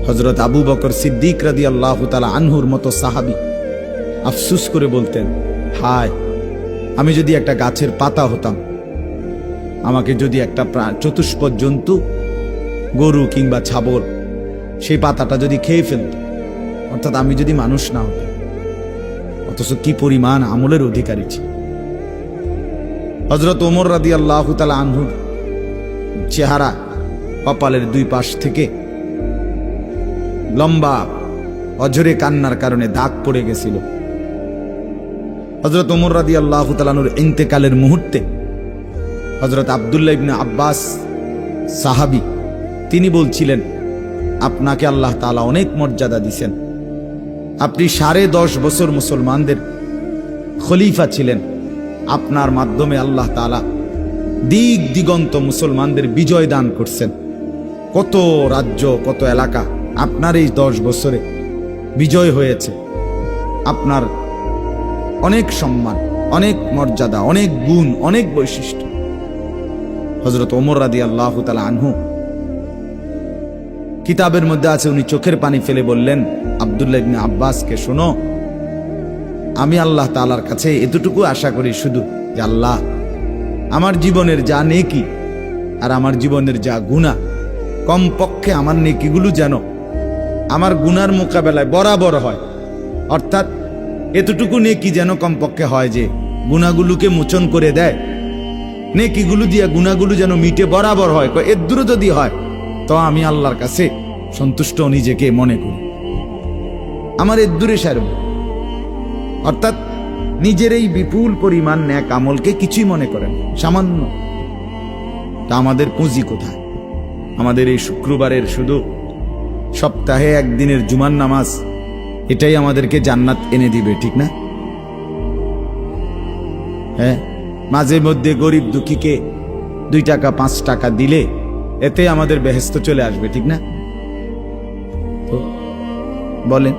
হযরত আবু বকর সিদ্দিক রাদিয়াল্লাহু তাআলা আনহুর মতো সাহাবী আফসোস করে বলতেন, হায় আমি যদি একটা গাছের পাতা হতাম, আমাকে যদি একটা চতুষ্পদ জন্তু গরু কিংবা ছাগল সেই পাতাটা যদি খেয়ে ফেলত, অর্থাৎ আমি যদি মানুষ না হতাম। অথচ কি পরিমাণ আমলের অধিকারী ছিল। হযরত ওমর রাদিয়াল্লাহু তাআলা আনহুর চেহারা কপালের দুই পাশ থেকে লম্বা অঝরে কান্নার কারণে দাগ পড়ে গেছিল। হযরত ওমর রাদিয়াল্লাহু তাআলা আনহুর ইন্তেকালের মুহূর্তে হযরত আব্দুল্লাহ ইবনে আব্বাস সাহাবী তিনি বলছিলেন, আপনাকে আল্লাহ তাআলা অনেক মর্যাদা দিয়েছেন, আপনি 10.5 বছর মুসলমানদের খলিফা ছিলেন, আপনার মাধ্যমে আল্লাহ তাআলা দিক দিগন্ত মুসলমানদের বিজয় দান করছেন। কত রাজ্য কত এলাকা আপনার এই 10 বছরে বিজয় হয়েছে। আপনার অনেক সম্মান, অনেক মর্যাদা, অনেক গুণ, অনেক বৈশিষ্ট্য। হযরত ওমর রাদিয়াল্লাহু তাআলা আনহু কিতাবের মধ্যে আছে, উনি চোখের পানি ফেলে বললেন আব্দুল্লাহ ইবনে আব্বাসকে, শোনো, আমি আল্লাহ তাআলার কাছে এতটুকু আশা করি শুধু যে আল্লাহ আমার জীবনের যা নেকি আর আমার জীবনের যা গুনাহ, কমপক্ষে আমার নেকিগুলো যেন আমার গুনার মোকাবেলায় বরাবর হয়। অর্থাৎ এতটুকু নেকি যেন কমপক্ষে হয় যে গুনাহগুলোকে মোচন করে দেয়, নেকিগুলো দিয়া গুনাহগুলো যেন মিটে বরাবর হয়। এর দূরে যদি হয় তো আমি আল্লাহর কাছে সন্তুষ্ট নিজেকে মনে করি, আমার এর দূরে সারব। অর্থাৎ নিজের এই বিপুল পরিমাণ নেক আমলকে কিছুই মনে করেন, সামান্য। তা আমাদের পুঁজি কোথায়? আমাদের এই শুক্রবারের শুধু সপ্তাহে একদিনের জুমার নামাজ, এটাই আমাদেরকে জান্নাত এনে দিবে, ঠিক না? হ্যাঁ, মাঝে মধ্যে গরিব দুঃখীকে 2 টাকা 5 টাকা দিলে এতে আমাদের বেহেশত চলে আসবে, ঠিক না? তো বলেন।